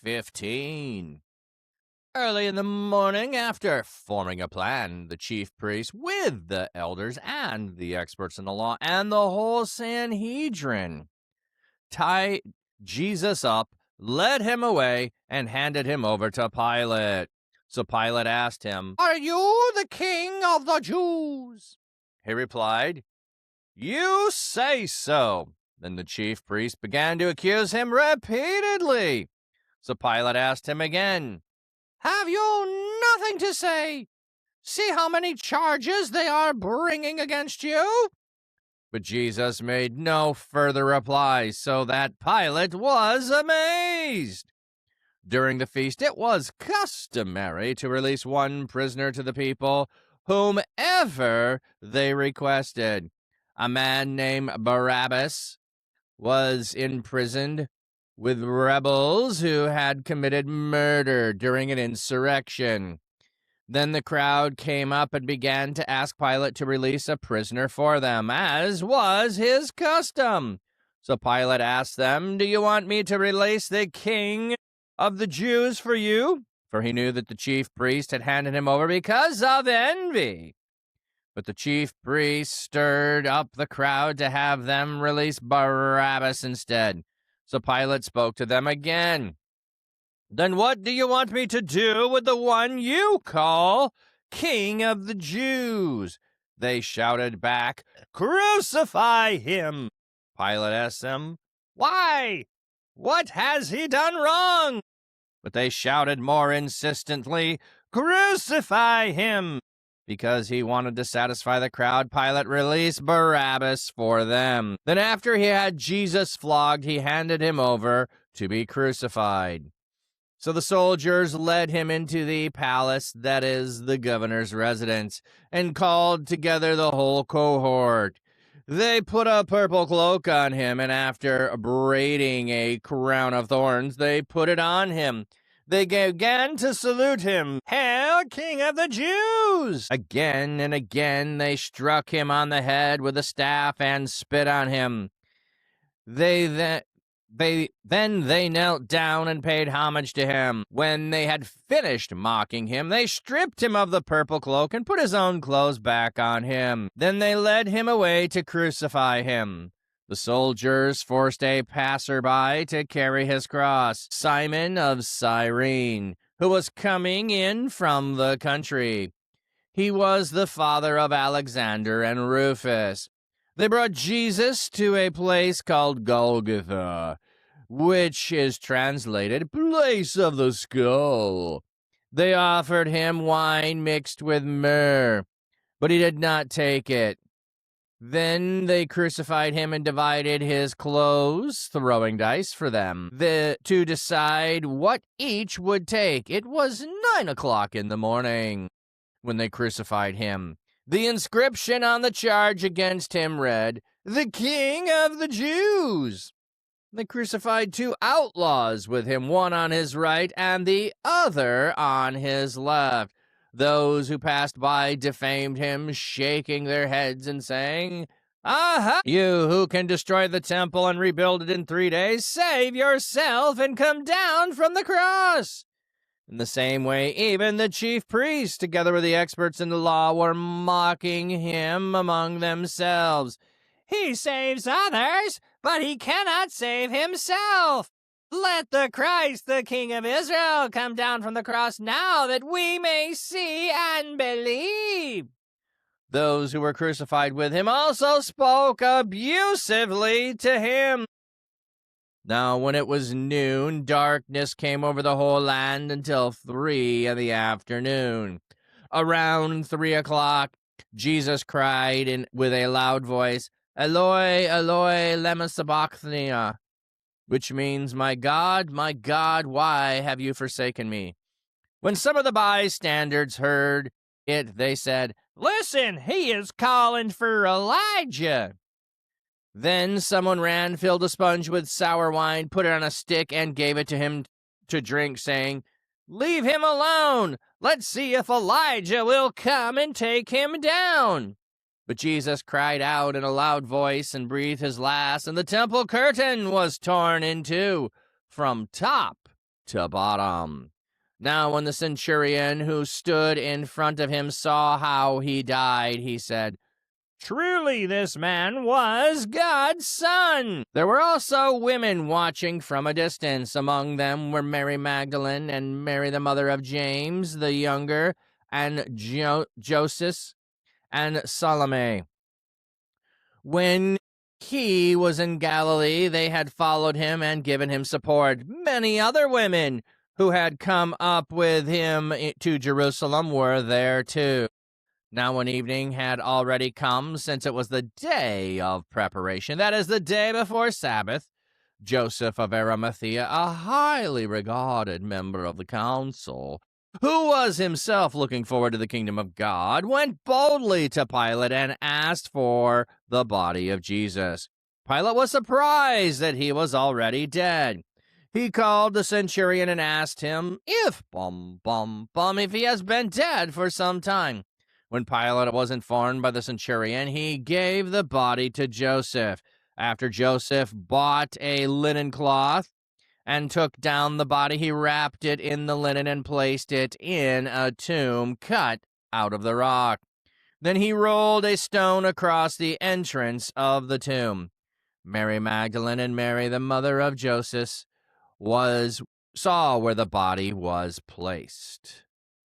15. Early in the morning, after forming a plan, the chief priests with the elders and the experts in the law and the whole Sanhedrin tied Jesus up, led him away, and handed him over to Pilate. So Pilate asked him, "Are you the king of the Jews?" He replied, "You say so." Then the chief priest began to accuse him repeatedly. So Pilate asked him again, "Have you nothing to say? See how many charges they are bringing against you?" But Jesus made no further reply, so that Pilate was amazed. During the feast, it was customary to release one prisoner to the people, whomever they requested. A man named Barabbas was imprisoned with rebels who had committed murder during an insurrection. Then the crowd came up and began to ask Pilate to release a prisoner for them, as was his custom. So Pilate asked them, "Do you want me to release the king of the Jews for you?" For he knew that the chief priest had handed him over because of envy. But the chief priests stirred up the crowd to have them release Barabbas instead. So Pilate spoke to them again. "Then what do you want me to do with the one you call King of the Jews?" They shouted back, "Crucify him!" Pilate asked them, "Why? What has he done wrong?" But they shouted more insistently, "Crucify him!" Because he wanted to satisfy the crowd, Pilate released Barabbas for them. Then after he had Jesus flogged, he handed him over to be crucified. So the soldiers led him into the palace, that is, the governor's residence, and called together the whole cohort. They put a purple cloak on him, and after braiding a crown of thorns, they put it on him. They began to salute him, "Hail, King of the Jews!" Again and again they struck him on the head with a staff and spit on him. Then they knelt down and paid homage to him. When they had finished mocking him, they stripped him of the purple cloak and put his own clothes back on him. Then they led him away to crucify him. The soldiers forced a passersby to carry his cross, Simon of Cyrene, who was coming in from the country. He was the father of Alexander and Rufus. They brought Jesus to a place called Golgotha, which is translated place of the skull. They offered him wine mixed with myrrh, but he did not take it. Then they crucified him and divided his clothes, throwing dice for them, to decide what each would take. It was 9 o'clock in the morning when they crucified him. The inscription on the charge against him read, "The King of the Jews." They crucified 2 outlaws with him, one on his right and the other on his left. Those who passed by defamed him, shaking their heads and saying, "Aha! You who can destroy the temple and rebuild it in 3 days, save yourself and come down from the cross." In the same way, even the chief priests, together with the experts in the law, were mocking him among themselves. "He saves others, but he cannot save himself. Let the Christ, the King of Israel, come down from the cross now, that we may see and believe." Those who were crucified with him also spoke abusively to him. Now, when it was noon, darkness came over the whole land until 3 in the afternoon. Around 3 o'clock, Jesus cried with a loud voice, "Eloi, Eloi, lema sabachthani," which means, my God, why have you forsaken me?" When some of the bystanders heard it, they said, "Listen, he is calling for Elijah." Then someone ran, filled a sponge with sour wine, put it on a stick, and gave it to him to drink, saying, "Leave him alone. Let's see if Elijah will come and take him down." But Jesus cried out in a loud voice and breathed his last, and the temple curtain was torn in two from top to bottom. Now, when the centurion who stood in front of him saw how he died, he said, "Truly this man was God's son." There were also women watching from a distance. Among them were Mary Magdalene and Mary the mother of James the younger, and Joseph and Salome. When he was in Galilee, they had followed him and given him support. Many other women who had come up with him to Jerusalem were there too. Now, when evening had already come, since it was the day of preparation, that is, the day before Sabbath, Joseph of Arimathea, a highly regarded member of the council, who was himself looking forward to the kingdom of God, went boldly to Pilate and asked for the body of Jesus. Pilate was surprised that he was already dead. He called the centurion and asked him if he has been dead for some time. When Pilate was informed by the centurion, he gave the body to Joseph. After Joseph bought a linen cloth and took down the body, he wrapped it in the linen and placed it in a tomb cut out of the rock. Then he rolled a stone across the entrance of the tomb. Mary Magdalene and Mary, the mother of Joseph, saw where the body was placed.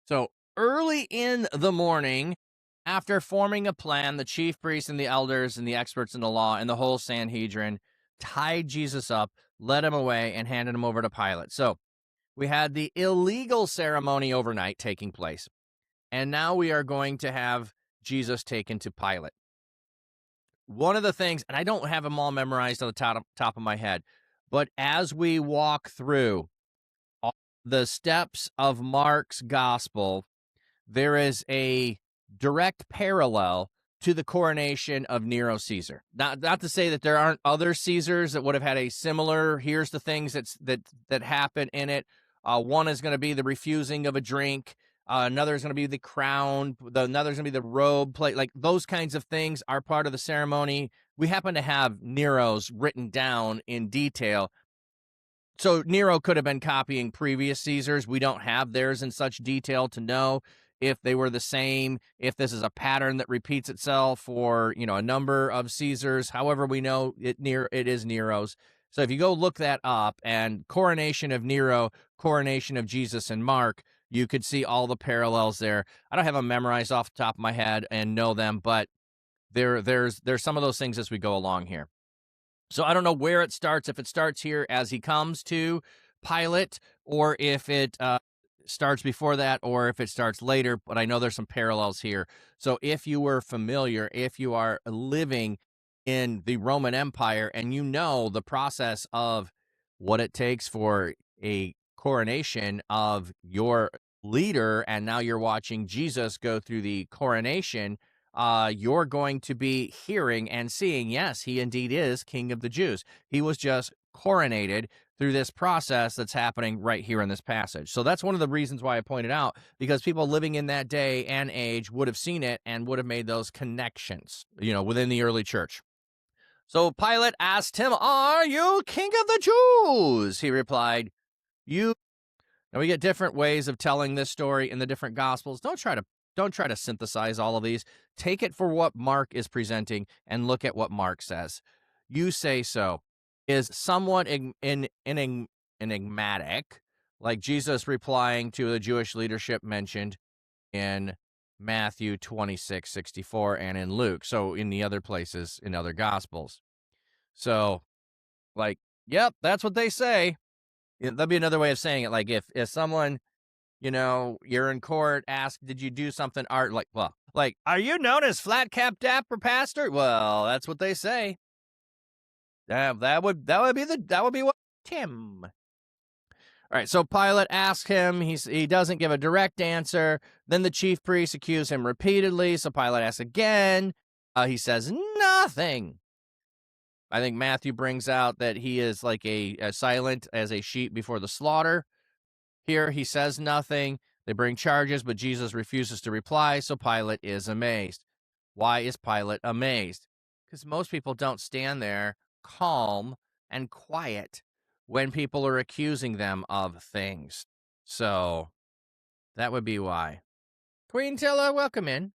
So early in the morning, after forming a plan, the chief priests and the elders and the experts in the law and the whole Sanhedrin tied Jesus up, led him away, and handed him over to Pilate. So we had the illegal ceremony overnight taking place, and now we are going to have Jesus taken to Pilate. One of the things, and I don't have them all memorized on the top of my head, but as we walk through all the steps of Mark's gospel, there is a direct parallel to the coronation of Nero Caesar. Not to say that there aren't other Caesars that would have had a similar, here's the things that happen in it. One is going to be the refusing of a drink. Another is going to be the crown. Another is going to be the robe plate. Like those kinds of things are part of the ceremony. We happen to have Nero's written down in detail. So Nero could have been copying previous Caesars. We don't have theirs in such detail to know if they were the same, if this is a pattern that repeats itself for, a number of Caesars. However, we know it is Nero's. So if you go look that up, and coronation of Nero, coronation of Jesus in Mark, you could see all the parallels there. I don't have them memorized off the top of my head and know them, but there's some of those things as we go along here. So I don't know where it starts, if it starts here as he comes to Pilate, or if it starts before that, or if it starts later, but I know there's some parallels here. So if you were familiar, if you are living in the Roman Empire and you know the process of what it takes for a coronation of your leader, and now you're watching Jesus go through the coronation, you're going to be hearing and seeing, yes, he indeed is King of the Jews. He was just coronated through this process that's happening right here in this passage. So that's one of the reasons why I pointed out, because people living in that day and age would have seen it and would have made those connections, within the early church. So Pilate asked him, "Are you King of the Jews?" He replied, "You." Now we get different ways of telling this story in the different gospels. Don't try to synthesize all of these. Take it for what Mark is presenting and look at what Mark says. "You say so" is somewhat enigmatic, like Jesus replying to the Jewish leadership mentioned in Matthew 26:64 and in Luke. So in the other places, in other gospels. So, yep, that's what they say. That'd be another way of saying it. Like if someone, you're in court, ask, did you do something art? Are you known as Flat Cap Dapper Pastor? Well, that's what they say. That would be what Tim. All right, so Pilate asks him. He doesn't give a direct answer. Then the chief priests accuse him repeatedly. So Pilate asks again. He says nothing. I think Matthew brings out that he is like a silent as a sheep before the slaughter. Here he says nothing. They bring charges, but Jesus refuses to reply, so Pilate is amazed. Why is Pilate amazed? Because most people don't stand there calm and quiet when people are accusing them of things. So that would be why. Queen Tilla, welcome in.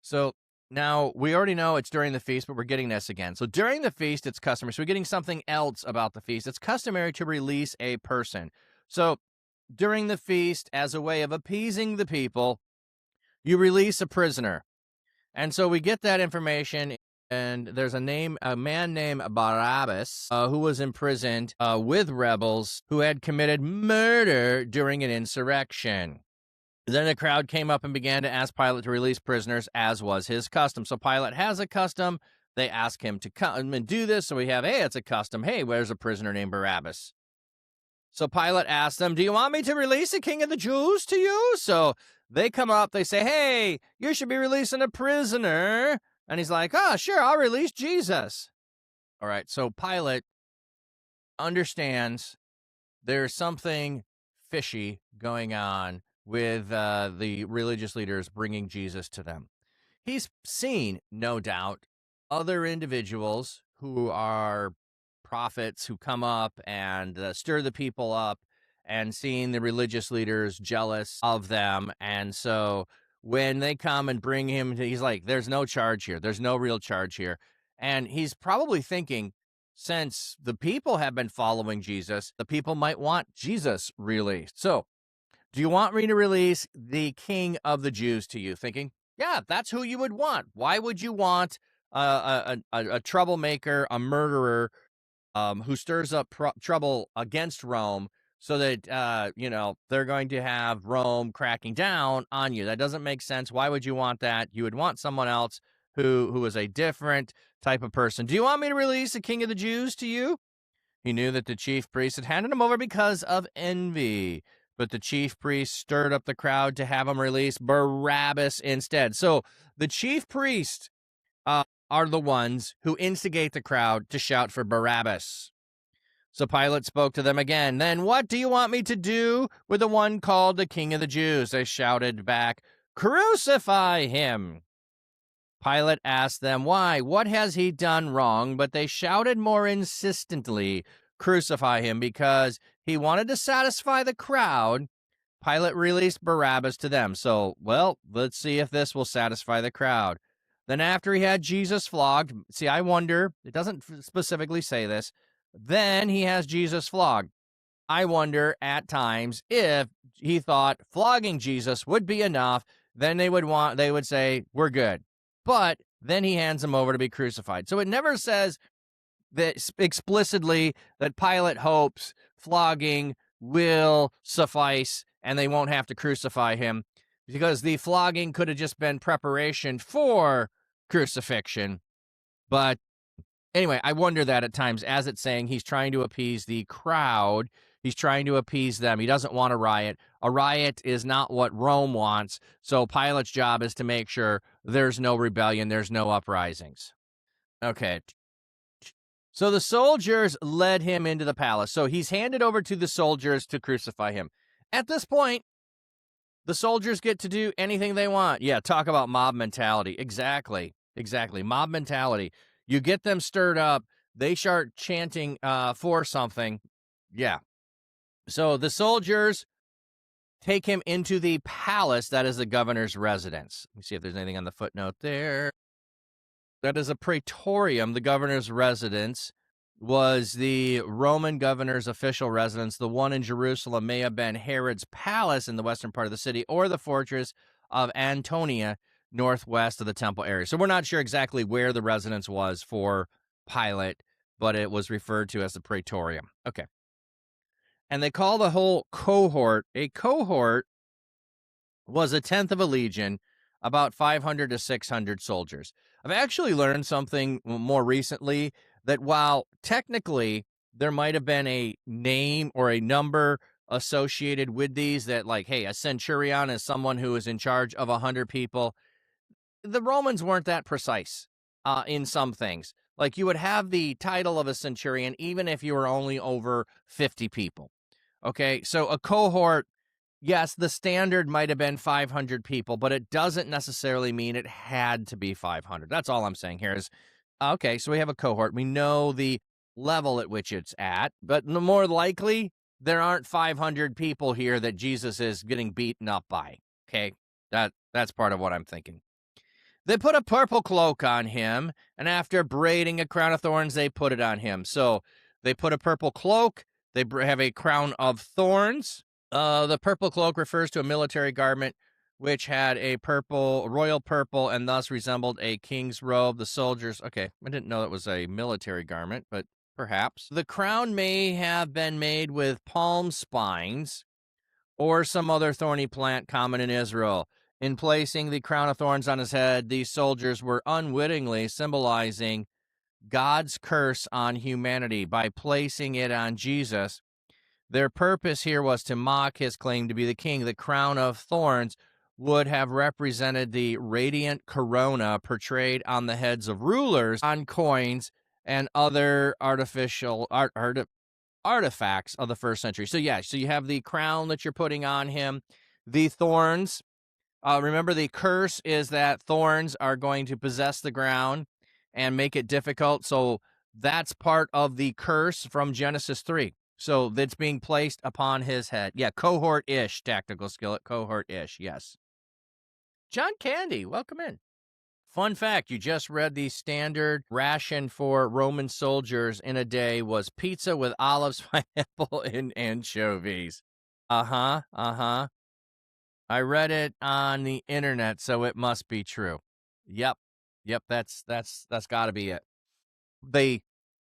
So now we already know it's during the feast, but we're getting this again. So during the feast, it's customary. So we're getting something else about the feast. It's customary to release a person. So during the feast, as a way of appeasing the people, you release a prisoner. And so we get that information, and there's a man named Barabbas, who was imprisoned with rebels who had committed murder during an insurrection. Then the crowd came up and began to ask Pilate to release prisoners, as was his custom. So Pilate has a custom. They ask him to come and do this. So we have, hey, it's a custom. Hey, where's a prisoner named Barabbas? So Pilate asked them, do you want me to release the king of the Jews to you? So they come up, they say, hey, you should be releasing a prisoner. And he's like, oh, sure, I'll release Jesus. All right, so Pilate understands there's something fishy going on with the religious leaders bringing Jesus to them. He's seen, no doubt, other individuals who are prophets who come up and stir the people up, and seeing the religious leaders jealous of them. And so when they come and bring him, he's like, there's no charge here. There's no real charge here. And he's probably thinking, since the people have been following Jesus, the people might want Jesus released. So do you want me to release the king of the Jews to you? Thinking, yeah, that's who you would want. Why would you want a troublemaker, a murderer, who stirs up trouble against Rome so that, they're going to have Rome cracking down on you? That doesn't make sense. Why would you want that? You would want someone else who is a different type of person. Do you want me to release the king of the Jews to you? He knew that the chief priest had handed him over because of envy, but the chief priest stirred up the crowd to have him release Barabbas instead. So the chief priest are the ones who instigate the crowd to shout for Barabbas. So Pilate spoke to them again. Then what do you want me to do with the one called the King of the Jews? They shouted back, crucify him. Pilate asked them why. What has he done wrong? But they shouted more insistently, crucify him, because he wanted to satisfy the crowd. Pilate released Barabbas to them. So, well, let's see if this will satisfy the crowd. Then after he had Jesus flogged, see, I wonder, it doesn't specifically say this, then he has Jesus flogged. I wonder at times if he thought flogging Jesus would be enough, then they would say, we're good. But then he hands him over to be crucified. So it never says that explicitly that Pilate hopes flogging will suffice and they won't have to crucify him, because the flogging could have just been preparation for crucifixion. But anyway, I wonder that at times, as it's saying, he's trying to appease the crowd. He's trying to appease them. He doesn't want a riot. A riot is not what Rome wants. So Pilate's job is to make sure there's no rebellion, there's no uprisings. Okay. So the soldiers led him into the palace. So he's handed over to the soldiers to crucify him. At this point, the soldiers get to do anything they want. Yeah, talk about mob mentality. Exactly. Mob mentality. You get them stirred up. They start chanting for something. Yeah. So the soldiers take him into the palace. That is the governor's residence. Let me see if there's anything on the footnote there. That is a praetorium. The governor's residence was the Roman governor's official residence. The one in Jerusalem may have been Herod's palace in the western part of the city, or the fortress of Antonia, northwest of the temple area. So we're not sure exactly where the residence was for Pilate, but it was referred to as the praetorium. Okay. And they call the whole cohort, a cohort was a tenth of a legion, about 500 to 600 soldiers. I've actually learned something more recently, that while technically there might have been a name or a number associated with these, that like, hey, a centurion is someone who is in charge of 100 people, the Romans weren't that precise in some things. Like, you would have the title of a centurion even if you were only over 50 people. Okay, so a cohort, yes, the standard might have been 500 people, but it doesn't necessarily mean it had to be 500. That's all I'm saying here is, okay, so we have a cohort. We know the level at which it's at, but the more likely, there aren't 500 people here that Jesus is getting beaten up by. Okay, that's part of what I'm thinking. They put a purple cloak on him, and after braiding a crown of thorns, they put it on him. So they put a purple cloak. They have a crown of thorns. The purple cloak refers to a military garment which had a royal purple, and thus resembled a king's robe. The soldiers, okay, I didn't know it was a military garment, but perhaps. The crown may have been made with palm spines or some other thorny plant common in Israel. In placing the crown of thorns on his head, these soldiers were unwittingly symbolizing God's curse on humanity by placing it on Jesus. Their purpose here was to mock his claim to be the king. The crown of thorns would have represented the radiant corona portrayed on the heads of rulers on coins and other artificial artifacts of the first century. So you have the crown that you're putting on him, the thorns. Remember, the curse is that thorns are going to possess the ground and make it difficult. So that's part of the curse from Genesis 3. So that's being placed upon his head. Yeah, cohort-ish, tactical skillet, cohort-ish, yes. John Candy, welcome in. Fun fact, you just read the standard ration for Roman soldiers in a day was pizza with olives, pineapple, and anchovies. Uh-huh. I read it on the internet, so it must be true. Yep, that's got to be it. They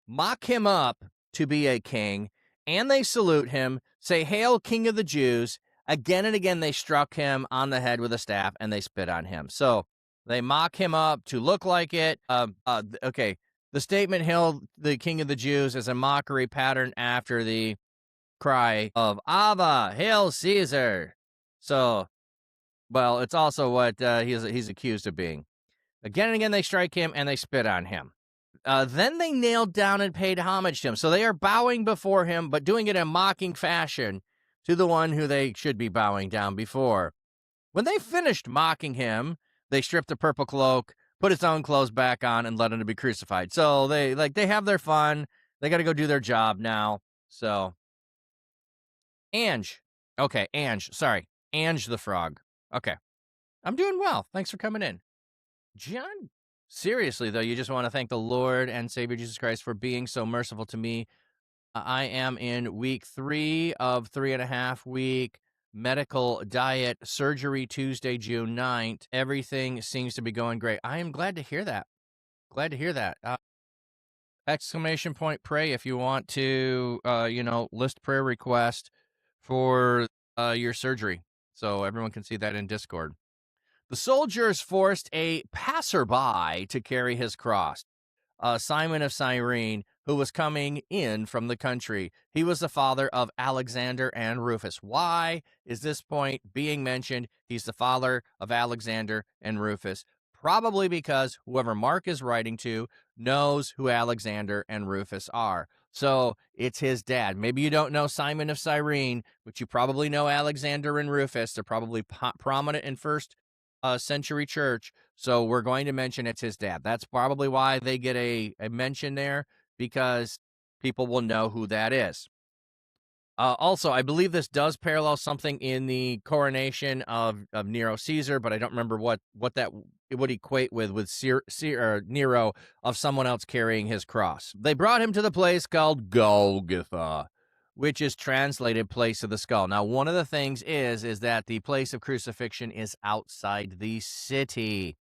mock him up to be a king, and they salute him, say, "Hail, King of the Jews." Again and again, they struck him on the head with a staff, and they spit on him. So they mock him up to look like it. Okay, the statement, "Hail, the King of the Jews," is a mockery pattern after the cry of "Ava, hail Caesar." So, well, it's also what he's accused of being. Again and again, they strike him, and they spit on him. Then they nailed down and paid homage to him. So they are bowing before him, but doing it in a mocking fashion to the one who they should be bowing down before. When they finished mocking him, they stripped the purple cloak, put his own clothes back on, and let him to be crucified. So they have their fun. They got to go do their job now. So Ange. Okay, Ange. Sorry. Ange the frog. Okay. I'm doing well. Thanks for coming in. John, seriously, though, you just want to thank the Lord and Savior Jesus Christ for being so merciful to me. I am in week 3 of 3.5-week medical diet surgery, Tuesday, June 9th. Everything seems to be going great. I am glad to hear that. Exclamation point, pray if you want to, list prayer request for your surgery. So everyone can see that in Discord. The soldiers forced a passerby to carry his cross, Simon of Cyrene, who was coming in from the country. He was the father of Alexander and Rufus. Why is this point being mentioned? He's the father of Alexander and Rufus. Probably because whoever Mark is writing to knows who Alexander and Rufus are. So it's his dad. Maybe you don't know Simon of Cyrene, but you probably know Alexander and Rufus. They're probably prominent in first century church. So we're going to mention it's his dad. That's probably why they get a mention there, because people will know who that is. Also, I believe this does parallel something in the coronation of Nero Caesar, but I don't remember what that would equate with Nero, of someone else carrying his cross. They brought him to the place called Golgotha, which is translated place of the skull. Now, one of the things is that the place of crucifixion is outside the city.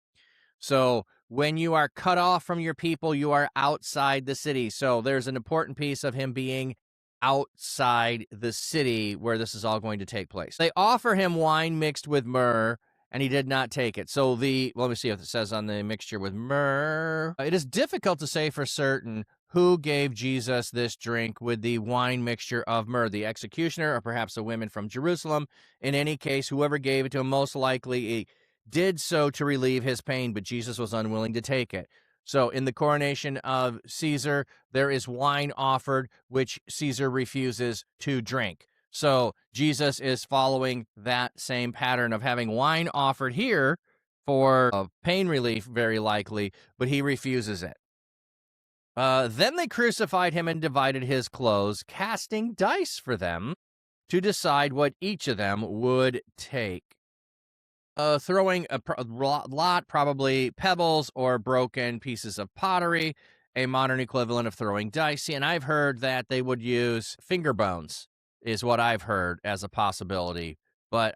So when you are cut off from your people, you are outside the city. So there's an important piece of him being outside the city where this is all going to take place. They offer him wine mixed with myrrh, and he did not take it. So let me see if it says on the mixture with myrrh. It is difficult to say for certain who gave Jesus this drink with the wine mixture of myrrh, the executioner or perhaps the women from Jerusalem. In any case, whoever gave it to him most likely did so to relieve his pain, but Jesus was unwilling to take it. So in the coronation of Caesar, there is wine offered, which Caesar refuses to drink. So Jesus is following that same pattern of having wine offered here for pain relief, very likely, but he refuses it. Then they crucified him and divided his clothes, casting dice for them to decide what each of them would take. Throwing a lot, probably pebbles or broken pieces of pottery, a modern equivalent of throwing dice. And I've heard that they would use finger bones, is what I've heard as a possibility. But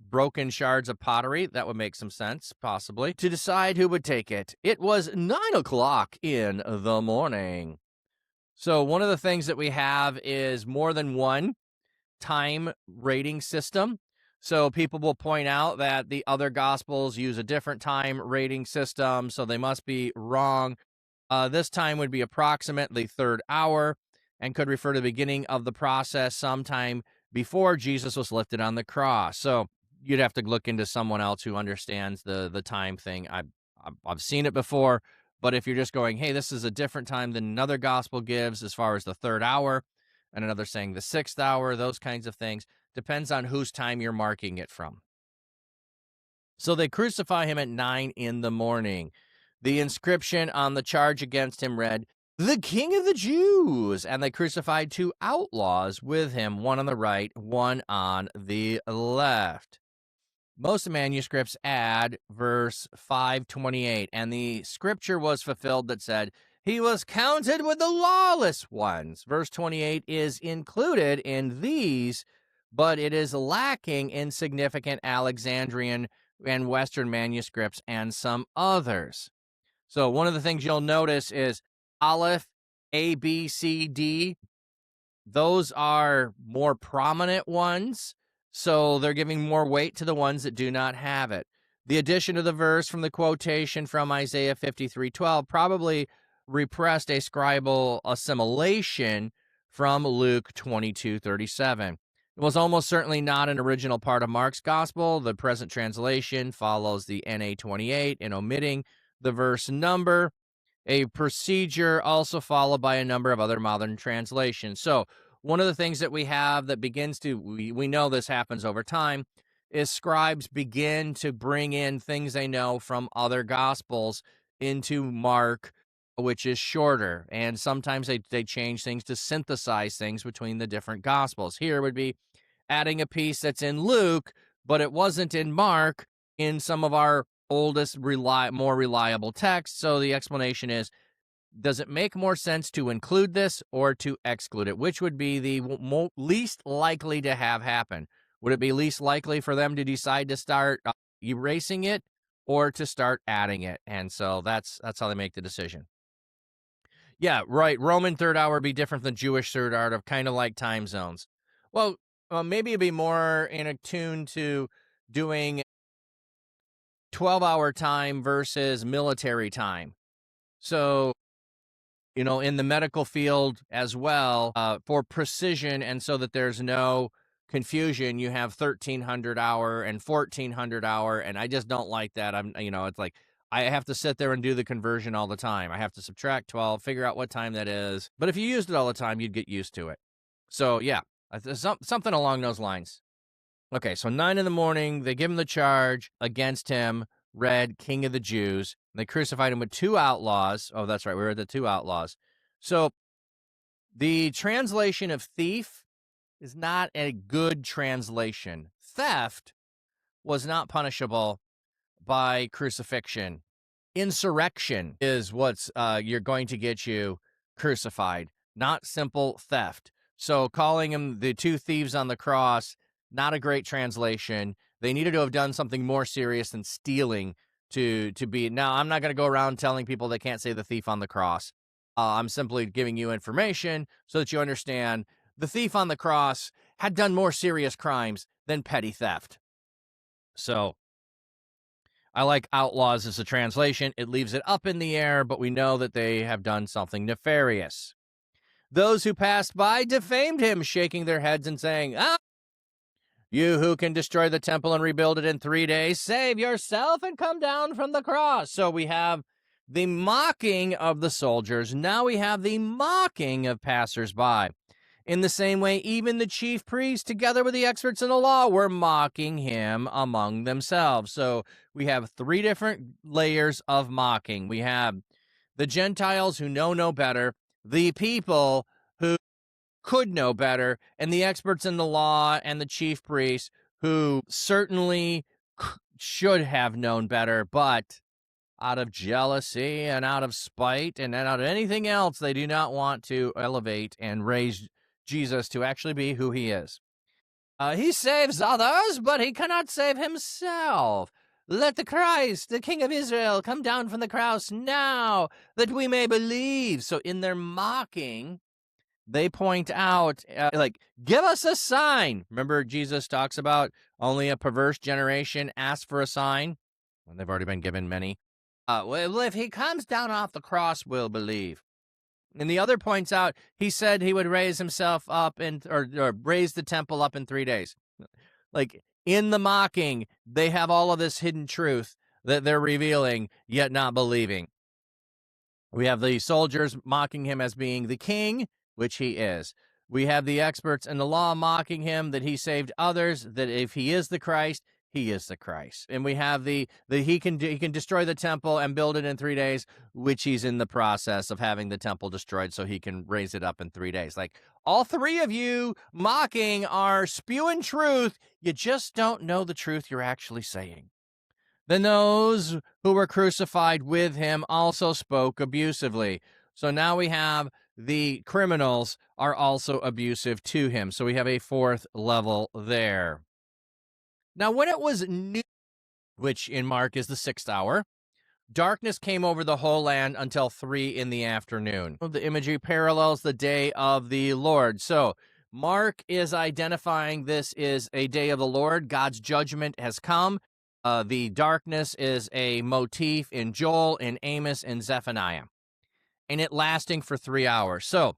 broken shards of pottery, that would make some sense, possibly, to decide who would take it. It was 9:00 in the morning. So one of the things that we have is more than one time rating system. So people will point out that the other gospels use a different time rating system, so they must be wrong. This time would be approximately third hour and could refer to the beginning of the process sometime before Jesus was lifted on the cross. So you'd have to look into someone else who understands the time thing. I've seen it before, but if you're just going, hey, this is a different time than another gospel gives as far as the third hour, and another saying the sixth hour, those kinds of things, depends on whose time you're marking it from. So they crucify him at 9 in the morning. The inscription on the charge against him read, "The King of the Jews," and they crucified 2 outlaws with him, one on the right, one on the left. Most manuscripts add verse 528, and the scripture was fulfilled that said, he was counted with the lawless ones. Verse 28 is included in these, but it is lacking in significant Alexandrian and Western manuscripts and some others. So one of the things you'll notice is Aleph, A, B, C, D. Those are more prominent ones, so they're giving more weight to the ones that do not have it. The addition of the verse from the quotation from Isaiah 53:12 probably repressed a scribal assimilation from Luke 22:37. It was almost certainly not an original part of Mark's gospel. The present translation follows the NA 28 in omitting the verse number, a procedure also followed by a number of other modern translations. So one of the things that we have that begins to, we know this happens over time, is scribes begin to bring in things they know from other gospels into Mark, which is shorter. And sometimes they change things to synthesize things between the different gospels. Here would be adding a piece that's in Luke, but it wasn't in Mark in some of our oldest, more reliable texts. So the explanation is, does it make more sense to include this or to exclude it? Which would be the least likely to have happen? Would it be least likely for them to decide to start erasing it or to start adding it? And so that's how they make the decision. Yeah, right. Roman third hour would be different than Jewish third hour, of kind of like time zones. Well, maybe it'd be more in attune to doing 12-hour time versus military time. So, in the medical field as well, for precision and so that there's no confusion, you have 1300 hour and 1400 hour, and I just don't like that. It's like I have to sit there and do the conversion all the time. I have to subtract 12, figure out what time that is. But if you used it all the time, you'd get used to it. So, yeah, something along those lines. Okay, so 9 in the morning, they give him the charge against him, read King of the Jews. They crucified him with 2 outlaws. Oh, that's right, we were the 2 outlaws. So the translation of thief is not a good translation. Theft was not punishable by crucifixion. Insurrection is what's you're going to get you crucified, not simple theft. So calling him the 2 thieves on the cross, not a great translation. They needed to have done something more serious than stealing to be. Now, I'm not going to go around telling people they can't say the thief on the cross. I'm simply giving you information so that you understand the thief on the cross had done more serious crimes than petty theft. So I like outlaws as a translation. It leaves it up in the air, but we know that they have done something nefarious. Those who passed by defamed him, shaking their heads and saying, you who can destroy the temple and rebuild it in 3 days, save yourself and come down from the cross. So we have the mocking of the soldiers. Now we have the mocking of passersby. In the same way, even the chief priests, together with the experts in the law, were mocking him among themselves. So we have 3 different layers of mocking. We have the Gentiles who know no better, the people who could know better, and the experts in the law and the chief priests who certainly should have known better, but out of jealousy and out of spite and out of anything else, they do not want to elevate and raise Jesus to actually be who he is. He saves others, but he cannot save himself. Let the Christ, the King of Israel, come down from the cross now, that we may believe. So in their mocking, they point out, give us a sign. Remember, Jesus talks about only a perverse generation asks for a sign, when they've already been given many. Well, if he comes down off the cross, we'll believe. And the other points out, he said he would raise himself up or raise the temple up in 3 days. Like, in the mocking, they have all of this hidden truth that they're revealing, yet not believing. We have the soldiers mocking him as being the king, which he is. We have the experts in the law mocking him that he saved others, that if he is the Christ, he is the Christ. And we have the he can destroy the temple and build it in 3 days, which he's in the process of having the temple destroyed so he can raise it up in 3 days. Like, all three of you mocking are spewing truth. You just don't know the truth you're actually saying. Then those who were crucified with him also spoke abusively. So now we have the criminals are also abusive to him. So we have a fourth level there. Now, when it was noon, which in Mark is the 6th hour, darkness came over the whole land until 3 in the afternoon. The imagery parallels the day of the Lord. So Mark is identifying this is a day of the Lord. God's judgment has come. The darkness is a motif in Joel, in Amos, and Zephaniah, and it lasting for 3 hours. So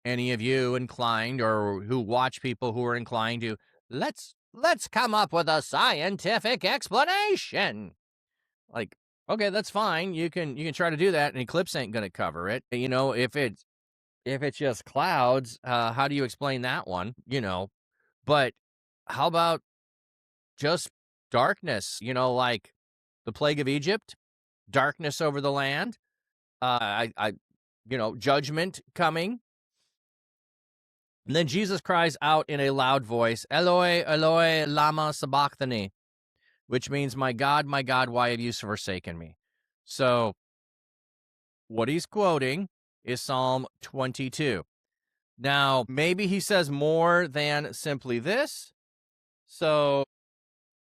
any of you inclined or who watch people who are inclined to, let's come up with a scientific explanation. Like, okay, that's fine. You can try to do that, and Eclipse ain't going to cover it. You know, if it's just clouds, how do you explain that one? You know, but how about just darkness? You know, like the plague of Egypt, darkness over the land. Judgment coming. And then Jesus cries out in a loud voice, Eloi, Eloi, lama sabachthani, which means, my God, why have you forsaken me? So what he's quoting is Psalm 22. Now, maybe he says more than simply this. So,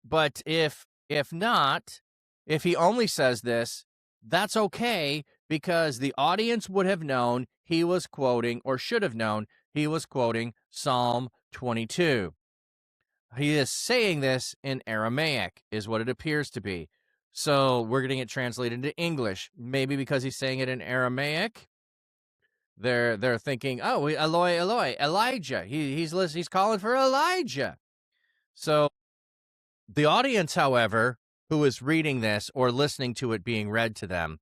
but if not, if he only says this, that's okay, because the audience would have known he was quoting, or should have known he was quoting Psalm 22. He is saying this in Aramaic, is what it appears to be. So we're getting it translated into English. Maybe because he's saying it in Aramaic, they're thinking, oh, Eloi, Eloi, Elijah. He's calling for Elijah. So the audience, however, who is reading this or listening to it being read to them,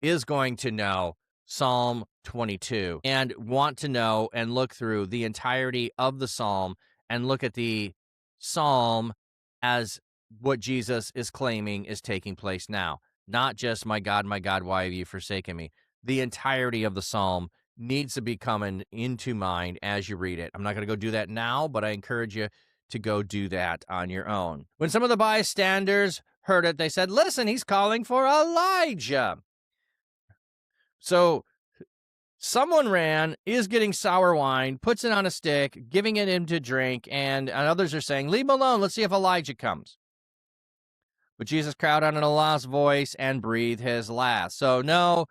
is going to know Psalm 22 and want to know and look through the entirety of the psalm and look at the psalm as what Jesus is claiming is taking place now. Not just, my God, why have you forsaken me? The entirety of the psalm needs to be coming into mind as you read it. I'm not going to go do that now, but I encourage you to go do that on your own. When some of the bystanders heard it, they said, listen, he's calling for Elijah. So someone ran, is getting sour wine, puts it on a stick, giving it him to drink, and others are saying, leave him alone, let's see if Elijah comes. But Jesus cried out in a loud voice and breathed his last. So no,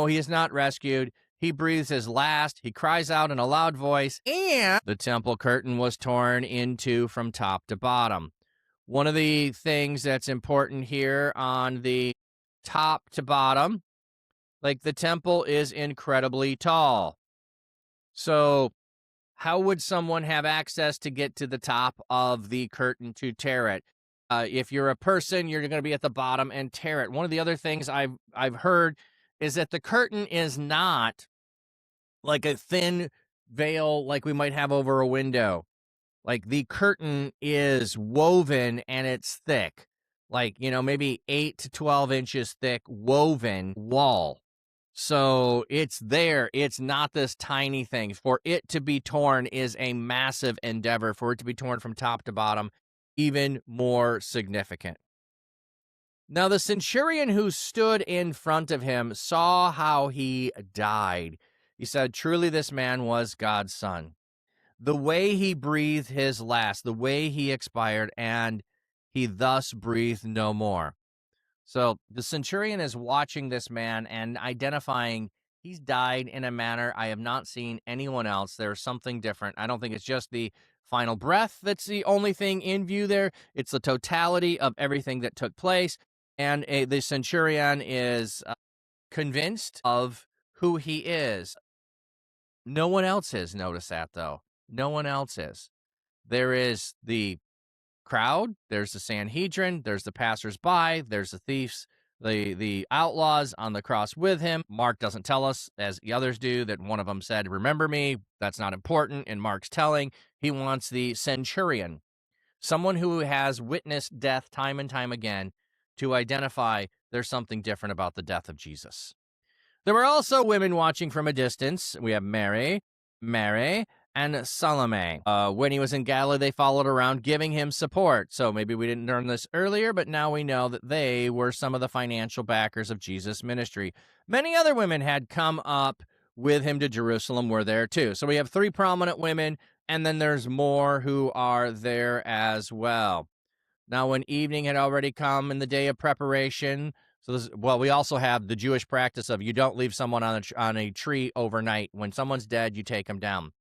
he is not rescued. He breathes his last. He cries out in a loud voice, and the temple curtain was torn in two from top to bottom. One of the things that's important here on the top to bottom, like, the temple is incredibly tall. So how would someone have access to get to the top of the curtain to tear it? If you're a person, you're going to be at the bottom and tear it. One of the other things I've heard is that the curtain is not like a thin veil like we might have over a window. Like, the curtain is woven and it's thick. Like, maybe 8 to 12 inches thick woven wall. So it's there. It's not this tiny thing. For it to be torn is a massive endeavor. For it to be torn from top to bottom, even more significant. Now, the centurion who stood in front of him saw how he died. He said, "Truly, this man was God's son." The way he breathed his last, the way he expired, and he thus breathed no more. So the centurion is watching this man and identifying he's died in a manner I have not seen anyone else. There's something different. I don't think it's just the final breath that's the only thing in view there. It's the totality of everything that took place. And the centurion is convinced of who he is. No one else is. Notice that, though. No one else is. There is the crowd, there's the Sanhedrin, there's the passersby, there's the thieves, the outlaws on the cross with him. Mark doesn't tell us, as the others do, that one of them said, "Remember me." That's not important in Mark's telling. He wants the centurion, someone who has witnessed death time and time again, to identify there's something different about the death of Jesus. There were also women watching from a distance. We have Mary, and Salome. When he was in Galilee, they followed around, giving him support. So maybe we didn't learn this earlier, but now we know that they were some of the financial backers of Jesus' ministry. Many other women had come up with him to Jerusalem, were there too. So we have 3 prominent women, and then there's more who are there as well. Now, when evening had already come in the day of preparation, we also have the Jewish practice of you don't leave someone on a tree overnight. When someone's dead, you take them down.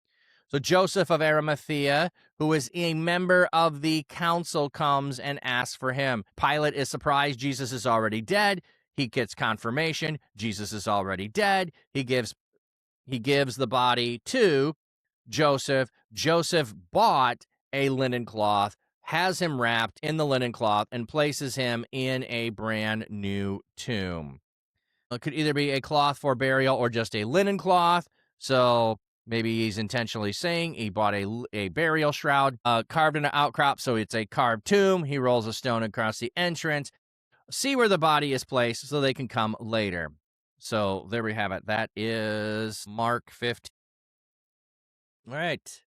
So Joseph of Arimathea, who is a member of the council, comes and asks for him. Pilate is surprised Jesus is already dead. He gets confirmation. Jesus is already dead. He gives the body to Joseph. Joseph bought a linen cloth, has him wrapped in the linen cloth, and places him in a brand new tomb. It could either be a cloth for burial or just a linen cloth. So maybe he's intentionally saying he bought a burial shroud carved in an outcrop, so it's a carved tomb. He rolls a stone across the entrance. See where the body is placed so they can come later. So there we have it. That is Mark 15. All right.